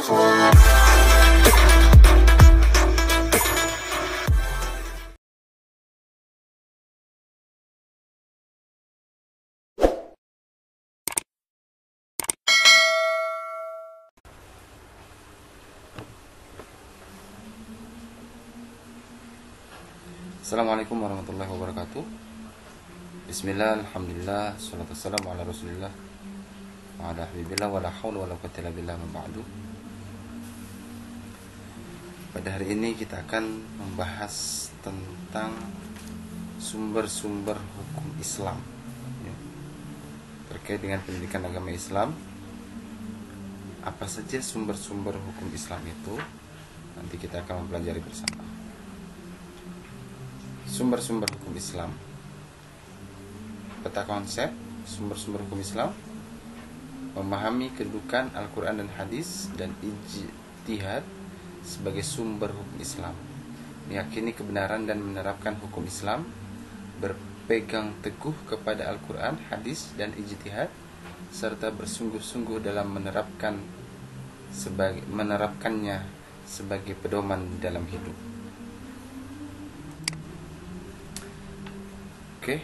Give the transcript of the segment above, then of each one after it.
Assalamualaikum warahmatullahi wabarakatuh. Bismillah, alhamdulillah, salatu wassalamu ala rasulillah wa ala habibillah wa la hawla wa la quwwata illa billah ma ba'du. Pada hari ini kita akan membahas tentang sumber-sumber hukum Islam ya, terkait dengan pendidikan agama Islam. Apa saja sumber-sumber hukum Islam itu? Nanti kita akan mempelajari bersama. Sumber-sumber hukum Islam. Peta konsep sumber-sumber hukum Islam: memahami kedudukan Al-Quran dan hadis dan ijtihad sebagai sumber hukum Islam, meyakini kebenaran dan menerapkan hukum Islam, berpegang teguh kepada Al-Quran, hadis dan ijtihad, serta bersungguh-sungguh dalam menerapkannya sebagai pedoman dalam hidup. Oke,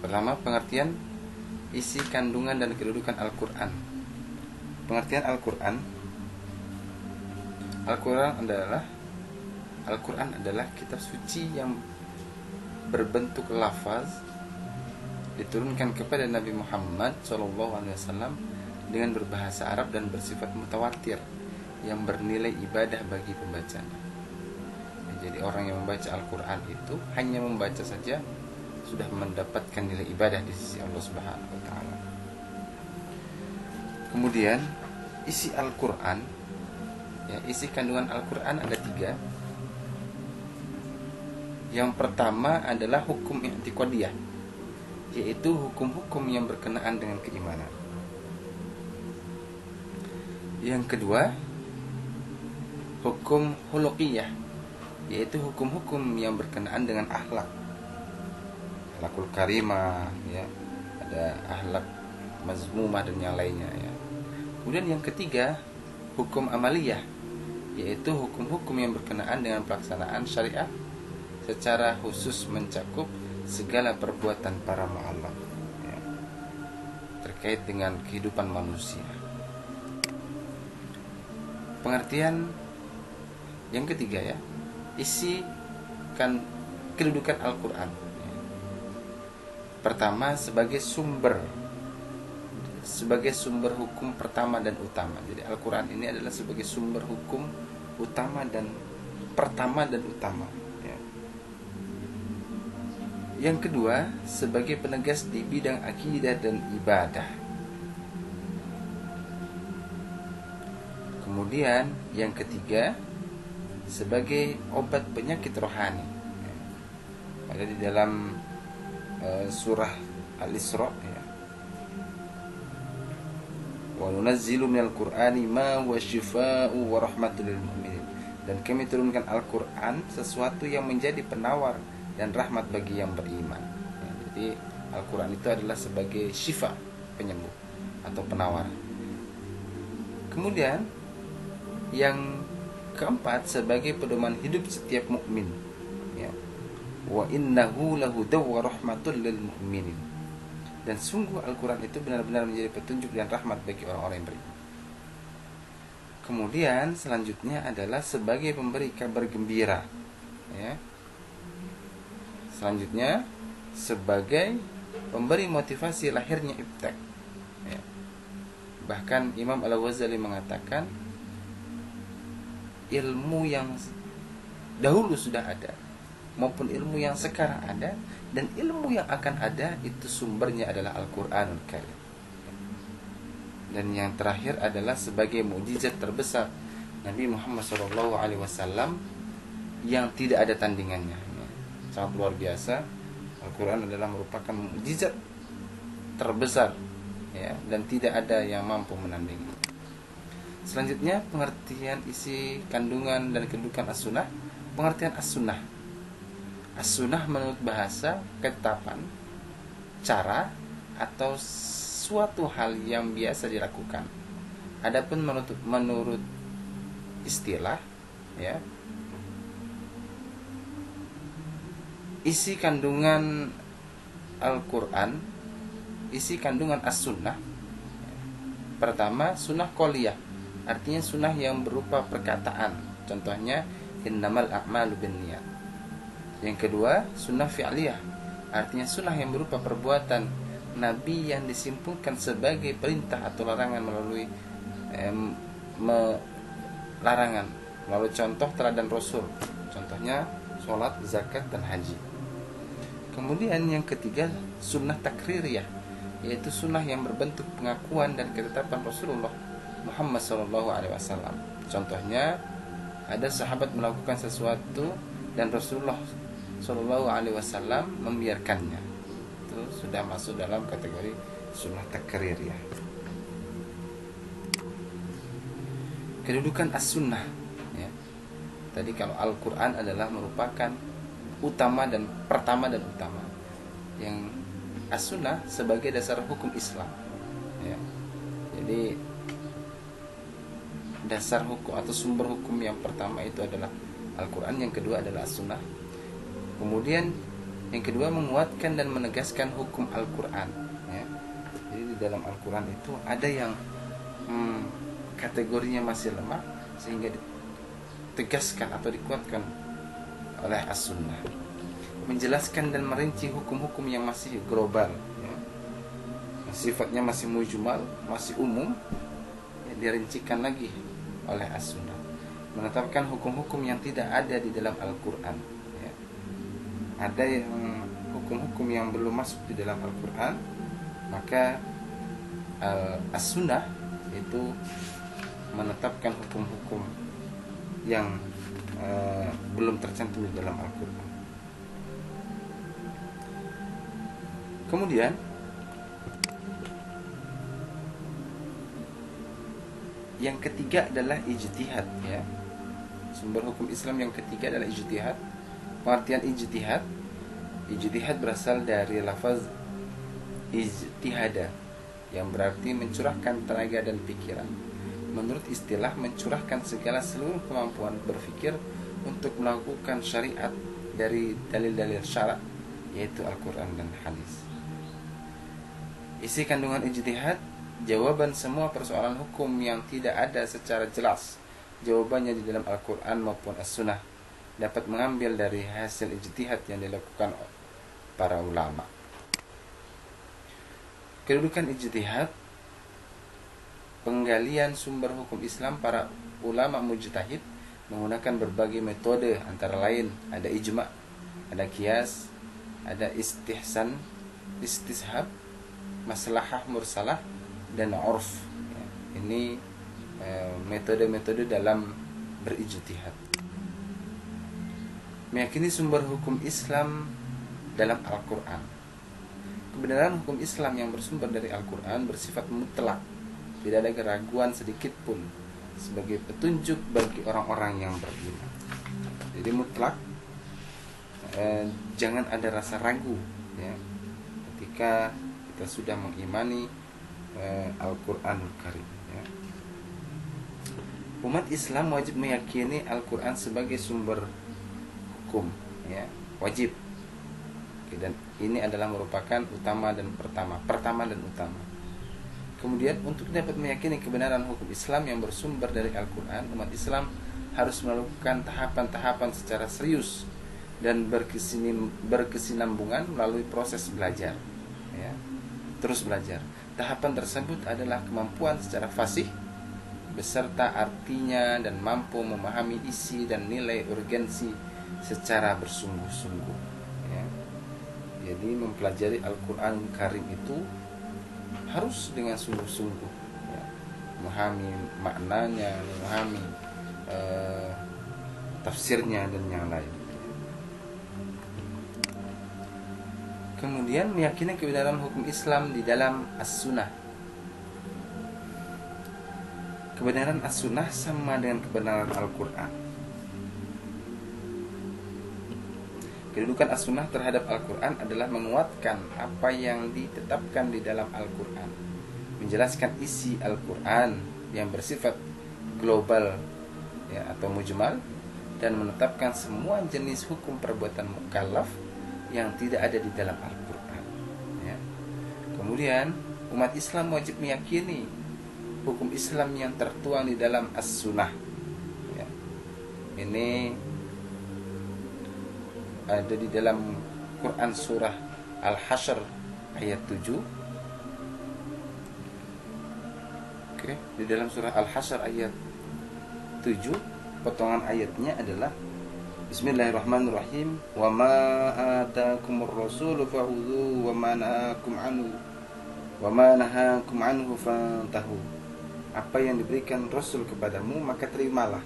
pertama pengertian isi kandungan dan kedudukan Al-Quran. Pengertian Al-Quran. Al-Quran adalah kitab suci yang berbentuk lafaz, diturunkan kepada Nabi Muhammad SAW dengan berbahasa Arab dan bersifat mutawatir, yang bernilai ibadah bagi pembacanya. Jadi orang yang membaca Al-Quran itu hanya membaca saja sudah mendapatkan nilai ibadah di sisi Allah Subhanahu wa taala. Kemudian isi Al-Qur'an, ya, isi kandungan Al-Qur'an ada 3. Yang pertama adalah hukum i'tiqadiyah, yaitu hukum-hukum yang berkenaan dengan keimanan. Yang kedua, hukum khuluqiyah, yaitu hukum-hukum yang berkenaan dengan akhlak, akhlakul karimah, ya, ada akhlak mazmumah dan yang lainnya, ya. Kemudian yang ketiga, hukum amaliyah, yaitu hukum-hukum yang berkenaan dengan pelaksanaan syariat secara khusus, mencakup segala perbuatan para mu'allaf, ya, terkait dengan kehidupan manusia. Pengertian yang ketiga, ya, isi kedudukan Al-Quran. Pertama, sebagai sumber hukum pertama dan utama. Jadi Al-Quran ini adalah sebagai sumber hukum utama dan pertama dan utama, ya. Yang kedua, sebagai penegas di bidang akidah dan ibadah. Kemudian yang ketiga, sebagai obat penyakit rohani, ya. Ada di dalam surah Al-Isra, ya. Wa nunazzilu minal Qur'ani ma huwa syifaa'u wa rahmatul lil mu'minin. Dan kami turunkan Al-Qur'an sesuatu yang menjadi penawar dan rahmat bagi yang beriman, ya. Jadi Al-Qur'an itu adalah sebagai syifa, penyembuh atau penawar. Kemudian yang keempat, sebagai pedoman hidup setiap mukmin, ya. Wa innahu lahudaw wa rahmatul lil mu'minin. Dan sungguh Al-Quran itu benar-benar menjadi petunjuk dan rahmat bagi orang-orang yang beriman. Kemudian selanjutnya adalah sebagai pemberi kabar gembira, ya. Selanjutnya sebagai pemberi motivasi lahirnya ibtaq, ya. Bahkan Imam Al-Ghazali mengatakan ilmu yang dahulu sudah ada maupun ilmu yang sekarang ada dan ilmu yang akan ada itu sumbernya adalah Al-Quranul Karim. Dan yang terakhir adalah sebagai mukjizat terbesar Nabi Muhammad SAW yang tidak ada tandingannya, ya. Sangat luar biasa. Al-Quran adalah merupakan mukjizat terbesar, ya, dan tidak ada yang mampu menandingi. Selanjutnya pengertian isi kandungan dan kedudukan as-sunnah. Pengertian as-sunnah. As-sunnah menurut bahasa ketetapan, cara atau suatu hal yang biasa dilakukan. Adapun menurut istilah, ya. Isi kandungan Al-Quran, isi kandungan as-sunnah. Pertama, sunnah qauliyah, artinya sunnah yang berupa perkataan. Contohnya, innamal a'malu binniyat. Yang kedua, sunnah fi'liyah, artinya sunnah yang berupa perbuatan Nabi yang disimpulkan sebagai perintah atau larangan melalui larangan melalui contoh teladan Rasul. Contohnya sholat, zakat, dan haji. Kemudian yang ketiga, sunnah takririyah, yaitu sunnah yang berbentuk pengakuan dan ketetapan Rasulullah Muhammad SAW. Contohnya, ada sahabat melakukan sesuatu dan Rasulullah SAW membiarkannya. Itu sudah masuk dalam kategori sunnah takririyah. Kedudukan as-sunnah, ya. Tadi kalau Al-Quran adalah merupakan utama dan pertama dan utama, yang as-sunnah sebagai dasar hukum Islam, ya. Jadi dasar hukum atau sumber hukum yang pertama itu adalah Al-Quran, yang kedua adalah as-sunnah. Kemudian yang kedua, menguatkan dan menegaskan hukum Al-Quran, ya. Jadi di dalam Al-Quran itu ada yang kategorinya masih lemah, sehingga ditegaskan atau dikuatkan oleh as-sunnah. Menjelaskan dan merinci hukum-hukum yang masih global, ya. Sifatnya masih mujmal, masih umum, ya, dirincikan lagi oleh as-sunnah. Menetapkan hukum-hukum yang tidak ada di dalam Al-Quran, ya. Ada yang hukum-hukum yang belum masuk di dalam Al-Quran, maka as-sunnah itu menetapkan hukum-hukum yang belum tercantum di dalam Al-Quran. Kemudian yang ketiga adalah ijtihad, ya. Sumber hukum Islam yang ketiga adalah ijtihad. Pengertian ijtihad berasal dari lafaz ijtihada, yang berarti mencurahkan tenaga dan pikiran. Menurut istilah, mencurahkan segala seluruh kemampuan berpikir untuk melakukan syariat dari dalil-dalil syarak, yaitu Al-Quran dan hadis. Isi kandungan ijtihad, jawaban semua persoalan hukum yang tidak ada secara jelas jawabannya di dalam Al-Quran maupun As-Sunnah, dapat mengambil dari hasil ijtihad yang dilakukan para ulama. Kedudukan ijtihad, penggalian sumber hukum Islam. Para ulama mujtahid menggunakan berbagai metode, antara lain ada ijma', ada qiyas, ada istihsan, istishab, maslahah mursalah, dan urf. Ini metode-metode dalam berijtihad. Meyakini sumber hukum Islam dalam Al-Quran. Kebenaran hukum Islam yang bersumber dari Al-Quran bersifat mutlak, tidak ada keraguan sedikit pun, sebagai petunjuk bagi orang-orang yang beriman. Jadi mutlak, jangan ada rasa ragu, ya, ketika kita sudah mengimani Al-Quranul Karim, ya. Umat Islam wajib meyakini Al-Quran sebagai sumber hukum, ya, wajib. Dan ini adalah merupakan utama dan pertama dan utama. Kemudian untuk dapat meyakini kebenaran hukum Islam yang bersumber dari Al-Quran, umat Islam harus melakukan tahapan-tahapan secara serius dan berkesinambungan melalui proses belajar, ya, terus belajar. Tahapan tersebut adalah kemampuan secara fasih beserta artinya dan mampu memahami isi dan nilai urgensi secara bersungguh-sungguh, ya. Jadi mempelajari Al-Quran Karim itu harus dengan sungguh-sungguh, ya. Memahami maknanya, memahami tafsirnya dan yang lain. Kemudian meyakini kebenaran hukum Islam di dalam As-Sunnah. Kebenaran As-Sunnah sama dengan kebenaran Al-Quran. Kedudukan As-Sunnah terhadap Al-Quran adalah menguatkan apa yang ditetapkan di dalam Al-Quran, menjelaskan isi Al-Quran yang bersifat global ya, atau mujmal, dan menetapkan semua jenis hukum perbuatan mukallaf yang tidak ada di dalam Al-Quran, ya. Kemudian umat Islam wajib meyakini hukum Islam yang tertuang di dalam As-Sunnah, ya. Ini ada di dalam Quran surah Al-Hasyr ayat 7. Oke, di dalam surah Al-Hasyr ayat 7, potongan ayatnya adalah Bismillahirrahmanirrahim. Wa ma atakumur rasulu fakhudhuhu wa ma nahakum anhu fantahu. Apa yang diberikan Rasul kepadamu maka terimalah,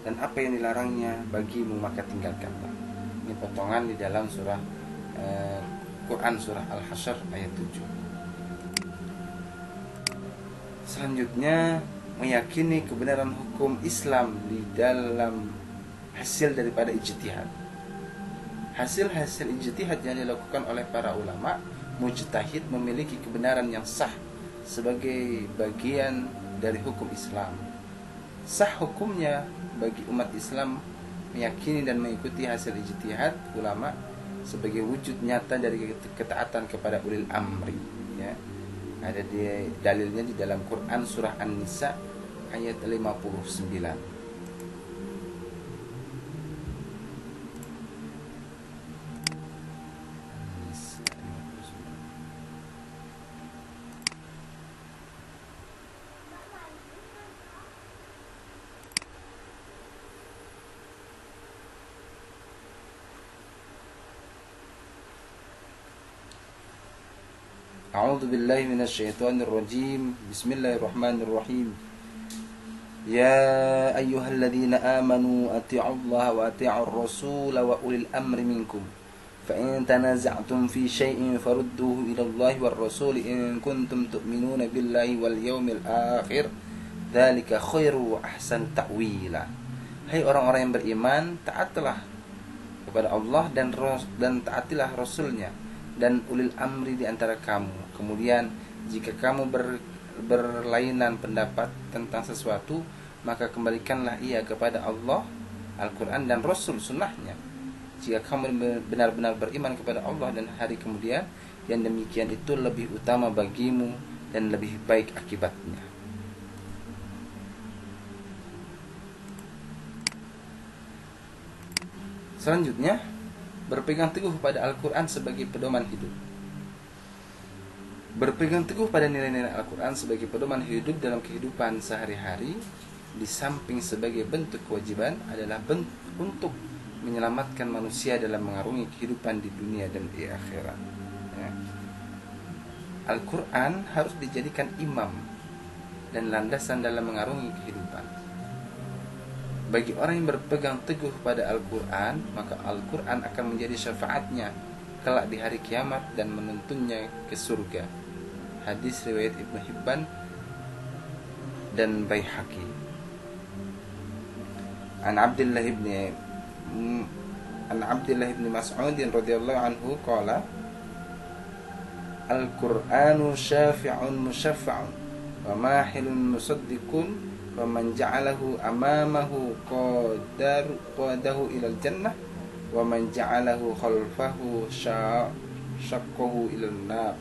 dan apa yang dilarangnya bagimu maka tinggalkanlah. Ini potongan di dalam surah Quran surah Al-Hasyr ayat 7. Selanjutnya, meyakini kebenaran hukum Islam di dalam hasil daripada ijtihad. Hasil-hasil ijtihad yang dilakukan oleh para ulama mujtahid memiliki kebenaran yang sah sebagai bagian dari hukum Islam. Sah hukumnya bagi umat Islam meyakini dan mengikuti hasil ijtihad ulama sebagai wujud nyata dari ketaatan kepada ulil amri, ya. Ada di dalilnya di dalam Quran surah An-Nisa ayat 59. A'udzu billahi minasyaitonir rajim. Bismillahirrahmanirrahim. Ya ayyuhalladzina amanu atti'ullaha wa atti'ur rasula wa ulil amri minkum. Fa in tanaza'tum fi syai'in farudduhu ila Allahi war rasul in kuntum tu'minuna billahi wal yawmil akhir. Dzalika khairu wa ahsan ta'wila. Hai orang-orang yang beriman, taatlah kepada Allah dan taatilah Rasulnya dan ulil amri di antara kamu. Kemudian jika kamu berlainan pendapat tentang sesuatu, maka kembalikanlah ia kepada Allah, Al-Quran dan Rasul sunnahnya. Jika kamu benar-benar beriman kepada Allah dan hari kemudian, yang demikian itu lebih utama bagimu dan lebih baik akibatnya. Selanjutnya, berpegang teguh pada Al-Quran sebagai pedoman hidup. Berpegang teguh pada nilai-nilai Al-Quran sebagai pedoman hidup dalam kehidupan sehari-hari, di samping sebagai bentuk kewajiban, adalah untuk menyelamatkan manusia dalam mengarungi kehidupan di dunia dan di akhirat, ya. Al-Quran harus dijadikan imam dan landasan dalam mengarungi kehidupan. Bagi orang yang berpegang teguh pada Al-Quran, maka Al-Quran akan menjadi syafaatnya kelak di hari kiamat dan menuntunnya ke surga. Hadis riwayat Ibnu Hibban dan Baihaqi. An Abdullah ibn Mas'ud radhiyallahu anhu qala Al-Qur'anu syafi'un musyaffa'un wa mahilun musaddiqun wa man ja'alahu amamahu qadahu ilal jannah wa man ja'alahu khalfahu syaqqahu ilal nar.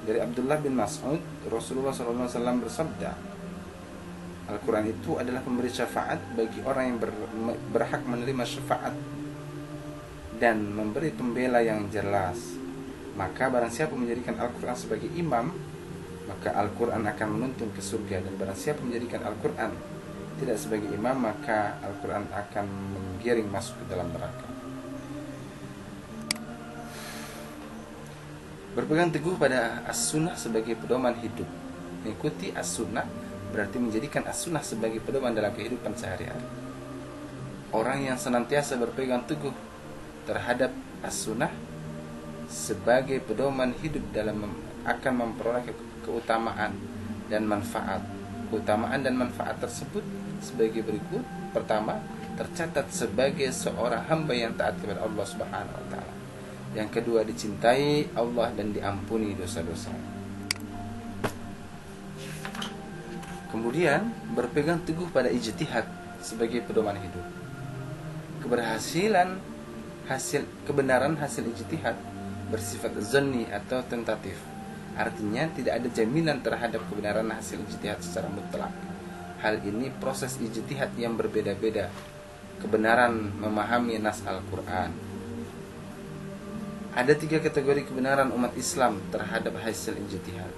Dari Abdullah bin Mas'ud, Rasulullah SAW bersabda, Al-Quran itu adalah pemberi syafaat bagi orang yang berhak menerima syafaat dan memberi pembela yang jelas. Maka barang siapa menjadikan Al-Quran sebagai imam, maka Al-Quran akan menuntun ke surga. Dan barang siapa menjadikan Al-Quran tidak sebagai imam, maka Al-Quran akan menggiring masuk ke dalam neraka. Berpegang teguh pada As-Sunnah sebagai pedoman hidup. Mengikuti As-Sunnah berarti menjadikan As-Sunnah sebagai pedoman dalam kehidupan sehari-hari. Orang yang senantiasa berpegang teguh terhadap As-Sunnah sebagai pedoman hidup akan memperoleh keutamaan dan manfaat. Keutamaan dan manfaat tersebut sebagai berikut. Pertama, tercatat sebagai seorang hamba yang taat kepada Allah Subhanahu wa taala. Yang kedua, dicintai Allah dan diampuni dosa-dosa. Kemudian berpegang teguh pada ijtihad sebagai pedoman hidup. Kebenaran hasil ijtihad bersifat zanni atau tentatif. Artinya tidak ada jaminan terhadap kebenaran hasil ijtihad secara mutlak. Hal ini proses ijtihad yang berbeda-beda. Kebenaran memahami nas Al-Quran. Ada 3 kategori kebenaran umat Islam terhadap hasil ijtihad.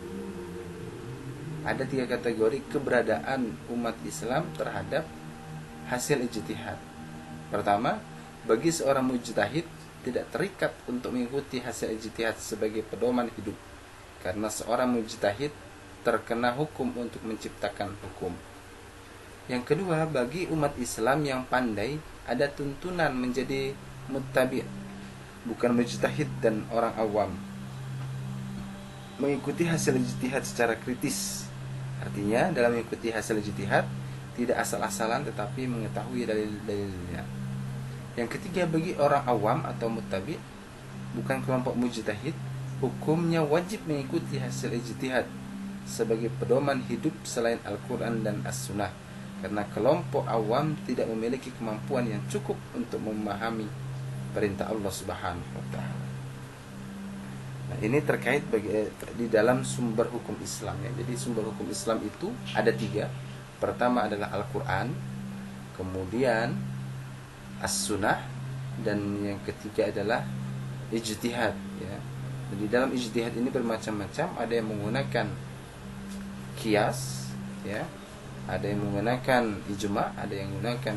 Ada 3 kategori keberadaan umat Islam terhadap hasil ijtihad. Pertama, bagi seorang mujtahid tidak terikat untuk mengikuti hasil ijtihad sebagai pedoman hidup, karena seorang mujtahid terkena hukum untuk menciptakan hukum. Yang kedua, bagi umat Islam yang pandai ada tuntunan menjadi muttabi', bukan mujtahid dan orang awam, mengikuti hasil ijtihad secara kritis. Artinya dalam mengikuti hasil ijtihad tidak asal-asalan tetapi mengetahui dalil-dalilnya. Yang ketiga, bagi orang awam atau muttabi', bukan kelompok mujtahid, hukumnya wajib mengikuti hasil ijtihad sebagai pedoman hidup selain Al-Quran dan As-Sunnah, karena kelompok awam tidak memiliki kemampuan yang cukup untuk memahami perintah Allah Subhanahu wa taala. Nah, ini terkait di dalam sumber hukum Islam ya. Jadi sumber hukum Islam itu ada 3. Pertama adalah Al-Quran, kemudian As-Sunnah, dan yang ketiga adalah ijtihad ya. Dan di dalam ijtihad ini bermacam-macam, ada yang menggunakan qiyas ya, ada yang menggunakan ijma', ada yang menggunakan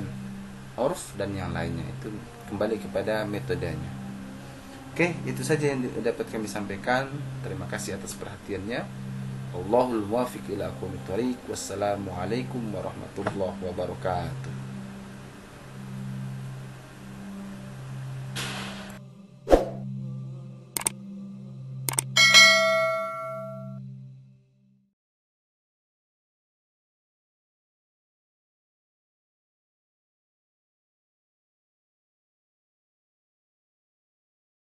urf, dan yang lainnya. Itu kembali kepada metodenya. Oke, itu saja yang dapat kami sampaikan. Terima kasih atas perhatiannya. Allahul muwaffiq ila aqwamit thoriq. Wassalamualaikum warahmatullahi wabarakatuh.